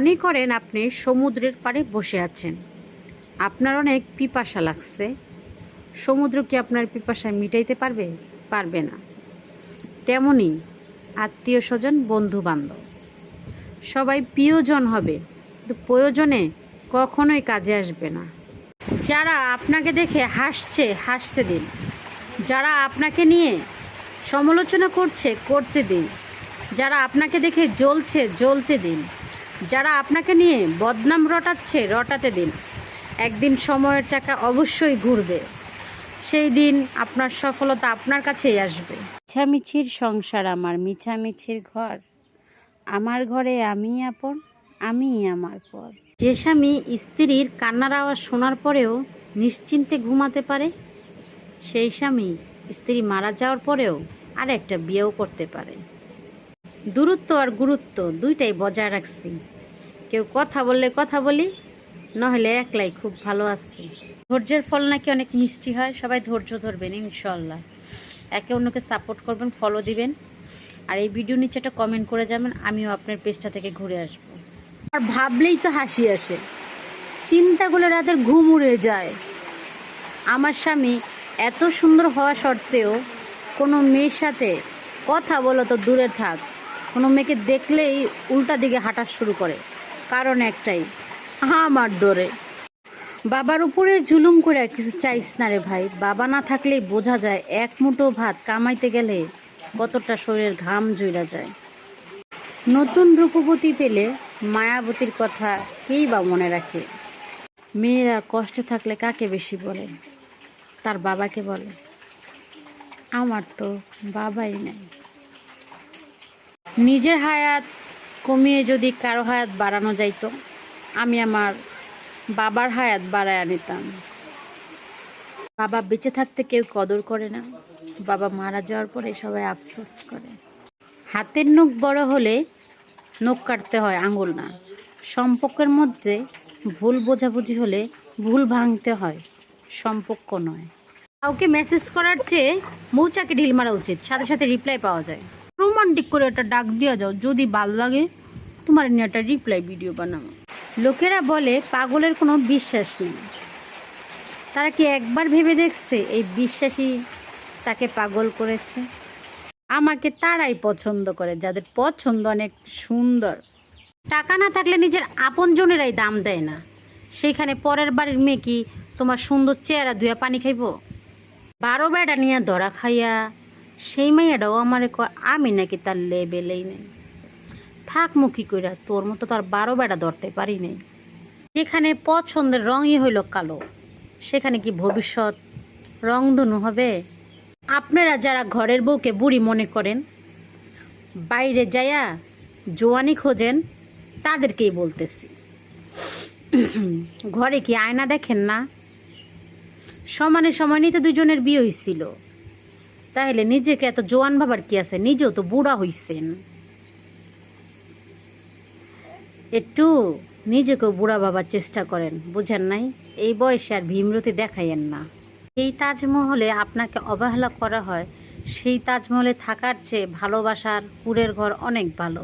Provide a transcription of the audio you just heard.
মনে করেন আপনি সমুদ্রের পাড়ে বসে আছেন, আপনার অনেক পিপাসা লাগছে। সমুদ্র কি আপনার পিপাসা মিটাইতে পারবে? পারবে না। তেমনই আত্মীয় স্বজন, বন্ধু বান্ধব সবাই প্রিয়জন হবে, কিন্তু প্রয়োজনে কখনোই কাজে আসবে না। যারা আপনাকে দেখে হাসছে, হাসতে দিন। যারা আপনাকে নিয়ে সমালোচনা করছে, করতে দিন। যারা আপনাকে দেখে জ্বলছে, জ্বলতে দিন। যারা আপনাকে নিয়ে বদনাম রটাচ্ছে, রটাতে দিন। একদিন সময়ের চাকা অবশ্যই ঘুরবে। সেই দিন আপনার সফলতা আপনার কাছেই আসবে। মিছামিছির সংসার আমার, মিছামিছির ঘর। আমার ঘরে আমি আপন, আমি আমার পর। যে স্বামী স্ত্রীর কান্নার আওয়াজ শোনার পরেও নিশ্চিন্তে ঘুমাতে পারে, সেই স্বামী স্ত্রী মারা যাওয়ার পরেও আর একটা বিয়েও করতে পারে। দূরত্ব আর গুরুত্ব দুইটাই বজায় রাখছি। কেউ কথা বললে কথা বলি, নহলে একলাই খুব ভালো আছি। ধৈর্যের ফল নাকি অনেক মিষ্টি হয়। সবাই ধৈর্য ধরবেন ইনশাল্লাহ। একে অন্যকে সাপোর্ট করবেন, ফলো দিবেন, আর এই ভিডিও নিচে একটা কমেন্ট করে যাবেন, আমিও আপনার পেজটা থেকে ঘুরে আসবো। আর ভাবলেই তো হাসি আসে, চিন্তাগুলো রাতের ঘুম উড়ে যায়। আমার স্বামী এত সুন্দর হওয়া সত্ত্বেও কোনো মেয়ের সাথে কথা বলো তো দূরে থাক, কোনো মেয়েকে দেখলেই উল্টা দিকে হাঁটা শুরু করে। কারণ একটাই, আমার ডরে। বাবার উপরে জুলুম করে কিছু চাইস না রে ভাই। বাবা না থাকলেই বোঝা যায় এক মুঠো ভাত কামাইতে গেলে কতটা শরীরের ঘাম জুড়া যায়। নতুন রূপবতী পেলে মায়াবতীর কথা কেই বা মনে রাখে। মেয়েরা কষ্টে থাকলে কাকে বেশি বলে? তার বাবাকে বলে। আমার তো বাবাই নাই। নিজের হায়াত কমিয়ে যদি কারো হায়াত বাড়ানো যাইতো, আমি আমার বাবার হায়াত বাড়ায় নিতাম। বাবা বেঁচে থাকতে কেউ কদর করে না, বাবা মারা যাওয়ার পরে সবাই আফসোস করে। হাতের নখ বড় হলে নখ কাটতে হয়, আঙুল না। সম্পর্কের মধ্যে ভুল বোঝাবুঝি হলে ভুল ভাঙতে হয়, সম্পর্ক নয়। কাউকে মেসেজ করার চেয়ে মৌচাকে ঢিল মারা উচিত, সাথে সাথে রিপ্লাই পাওয়া যায়। রোমান্টিক করে একটা ডাক দিয়ে যাও, যদি ভাল লাগে তোমার নিয়ে একটা রিপ্লাই ভিডিও বানাও। লোকেরা বলে পাগলের কোনো বিশ্বাস নেই। তারা কি একবার ভেবে দেখছে এই বিশ্বাসী তাকে পাগল করেছে? আমাকে তারাই পছন্দ করে যাদের পছন্দ অনেক সুন্দর। টাকা না থাকলে নিজের আপনজনেরাই দাম দেয় না, সেইখানে পরের বাড়ির মেয়ে কি তোমার সুন্দর চেহারা ধুয়া পানি খাইব? 12 বেড়া নিয়ে ধরা খাইয়া সেই মেয়েটাও আমারে কয় আমি নাকি তার লেবেলেই নেই। থাক মুখী কইরা, তোর মতো তার 12 বেড়া ধরতে পারি নাই। যেখানে পছন্দের রঙই হইল কালো, সেখানে কি ভবিষ্যৎ রংধনু হবে? আপনারা যারা ঘরের বউকে বুড়ি মনে করেন, বাইরে যায়া জোয়ানি খোঁজেন, তাদেরকেই বলতেছি। ঘরে কি আয়না দেখেন না? সমানে সময় নিতে দুজনের বিয়ে হয়েছিল, তাহলে নিজেকে এত জোয়ান ভাবার কি আছে? নিজেও তো বুড়া হইছেন, একটু নিজেকেও বুড়া ভাবার চেষ্টা করেন। বুঝেন নাই? এই বয়সে আর ভীমরতি দেখাইয়েন না। এই তাজমহলে আপনাকে অবহেলা করা হয়, সেই তাজমহলে থাকার চেয়ে ভালোবাসার কুঁড়ের ঘর অনেক ভালো।